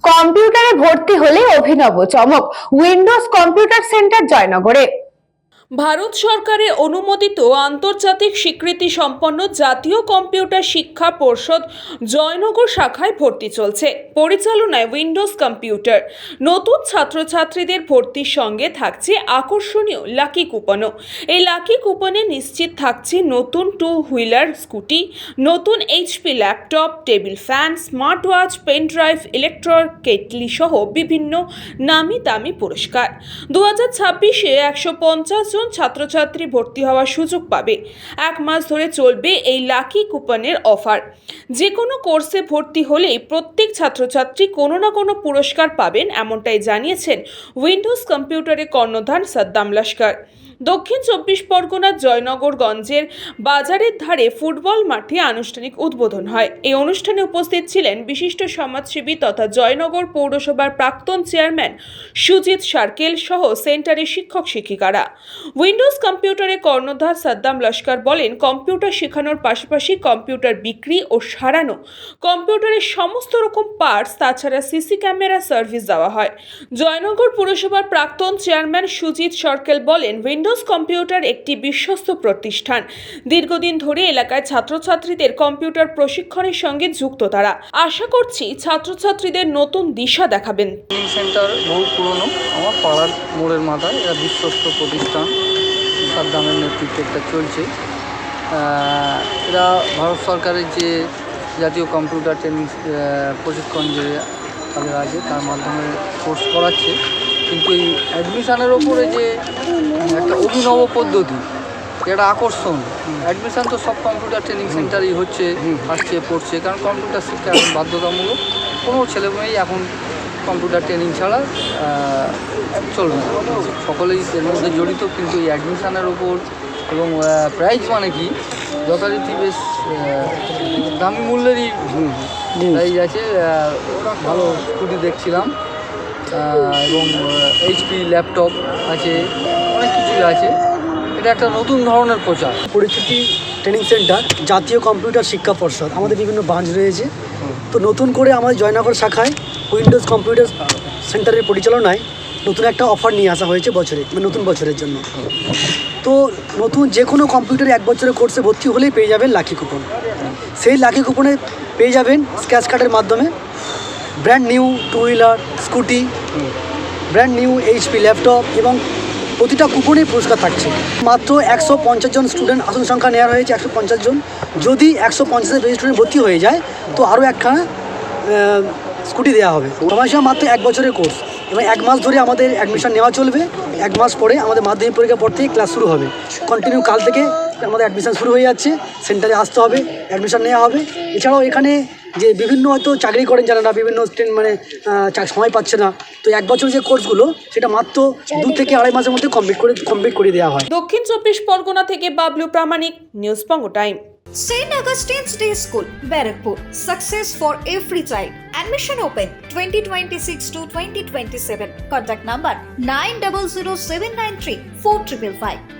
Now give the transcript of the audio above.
কম্পিউটারে ভর্তি হলে অভিনব চমক, উইন্ডোজ কম্পিউটার সেন্টার জয়নগরে। ভারত সরকারের অনুমোদিত আন্তর্জাতিক স্বীকৃতি সম্পন্ন জাতীয় কম্পিউটার শিক্ষা পর্ষদ জয়নগর শাখায় ভর্তি চলছে। পরিচালনায় উইন্ডোজ কম্পিউটার। নতুন ছাত্রছাত্রীদের ভর্তির সঙ্গে থাকছে আকর্ষণীয় লাকি কুপনও। এই লাকি কুপনে নিশ্চিত থাকছে নতুন 2 হুইলার স্কুটি, নতুন HP laptop, table fan, smart watch, pen drive, electric kettle সহ বিভিন্ন নামি দামি পুরস্কার। 2026-এ 150 জন ছাত্রছাত্রী ভর্তি হওয়ার সুযোগ পাবে। 1 মাস ধরে চলবে এই লাকি কুপনের অফার। যে কোনো কোর্সে ভর্তি হলেই প্রত্যেক ছাত্রছাত্রী কোনো না কোনো পুরস্কার পাবেন, এমনটাই জানিয়েছেন উইন্ডোজ কম্পিউটারের কর্ণধার সাদ্দাম লস্কর। দক্ষিণ 24 পরগনার জয়নগরগঞ্জের বাজারের ধারে ফুটবল মাঠে আনুষ্ঠানিক উদ্বোধন হয়। এই অনুষ্ঠানে উপস্থিত ছিলেন বিশিষ্ট সমাজসেবী তথা জয়নগর পৌরসভার প্রাক্তন চেয়ারম্যান সুজিত সার্কেল সহ সেন্টারের শিক্ষক শিক্ষিকারা। উইন্ডোজ কম্পিউটারের কর্ণধার সাদ্দাম লস্কর বলেন, কম্পিউটার শেখানোর পাশাপাশি কম্পিউটার বিক্রি ও সারানো, কম্পিউটারের সমস্ত রকম পার্টস, তাছাড়া সিসি ক্যামেরা সার্ভিস দেওয়া হয়। জয়নগর পৌরসভার প্রাক্তন চেয়ারম্যান সুজিত সার্কেল বলেন, উইন্ডোজ কম্পিউটার একটি বিশ্বস্ত প্রতিষ্ঠান। দীর্ঘদিন ধরে এলাকায় ছাত্রছাত্রীদের কম্পিউটার প্রশিক্ষণের সঙ্গে যুক্ত তারা। আশা করছি ছাত্রছাত্রীদের নতুন দিশা দেখাবেন। ট্রেনিং সেন্টার বহু পুরনো, আমার পাড়ার মোড়ের মাথায় এরা বিশ্বস্ত প্রতিষ্ঠান, সাদ্দামের নেতৃত্বে এটা চলছে। এরা ভারত সরকারের যে জাতীয় কম্পিউটার ট্রেনিং প্রশিক্ষণ যে তাদের আছে তার মাধ্যমে কোর্স করাচ্ছে, কিন্তু এই অ্যাডমিশানের ওপরে যে একটা অভিনব পদ্ধতি, এটা আকর্ষণ। অ্যাডমিশান তো সব কম্পিউটার ট্রেনিং সেন্টারেই হচ্ছে, আসছে পড়ছে, কারণ কম্পিউটার শিক্ষা এখন বাধ্যতামূলক। কোনো ছেলেমেয়েই এখন কম্পিউটার ট্রেনিং ছাড়া চলবে না, সকলেই এর মধ্যে জড়িত। কিন্তু এই অ্যাডমিশানের ওপর এবং প্রাইস মানে কি যথারীতি বেশ দামি মূল্যেরই প্রাইস আছে। ভালো স্কুটি দেখছিলাম এবং HP ল্যাপটপ আছে, অনেক কিছুই আছে। এটা একটা নতুন ধরনের প্রচার। পরিচিতি ট্রেনিং সেন্টার জাতীয় কম্পিউটার শিক্ষা পর্ষদ, আমাদের বিভিন্ন ব্রাঞ্চ রয়েছে। তো নতুন করে আমাদের জয়নগর শাখায় উইন্ডোজ কম্পিউটার সেন্টারের পরিচালনায় নতুন একটা অফার নিয়ে আসা হয়েছে বছরে, মানে নতুন বছরের জন্য। তো নতুন যে কোনো কম্পিউটারে 1 বছরের কোর্সে ভর্তি হলেই পেয়ে যাবেন লাকি কুপন। সেই লাকি কুপনে পেয়ে যাবেন স্ক্র্যাচ কার্ডের মাধ্যমে brand new 2 wheeler scooty, brand new HP laptop এবং প্রতিটা কুপনেই পুরস্কার থাকছে। মাত্র 150 জন স্টুডেন্ট আসন সংখ্যা নেওয়া হয়েছে, 150 জন। যদি 150-এর বেশি স্টুডেন্ট ভর্তি হয়ে যায় তো আরও একখানা স্কুটি দেওয়া হবে। সময়সীমা মাত্র 1 বছরের কোর্স এবং 1 মাস ধরে আমাদের অ্যাডমিশন নেওয়া চলবে। 1 মাস পরে আমাদের মাধ্যমিক পরীক্ষার পর থেকে ক্লাস শুরু হবে। কন্টিনিউ কাল থেকে আমাদের অ্যাডমিশন শুরু হয়ে যাচ্ছে। সেন্টারে আসতে হবে, অ্যাডমিশন নেওয়া হবে। এছাড়াও এখানে যে বিভিন্ন হয়তো চাকরি করেন যারা না, বিভিন্ন মানে সময় পাচ্ছে না, তো 1 বছর যে কোর্সগুলো সেটা মাত্র 2 থেকে 2.5 মাসের মধ্যে কমপ্লিট করে দেওয়া হয়। দক্ষিণ 24 পরগনা থেকে বাবলু প্রামাণিক, news Banga time. St. Augustine's Day School, Barakpur. Success for every child. Admission open 2026 to 2027. Contact number 900793 4555.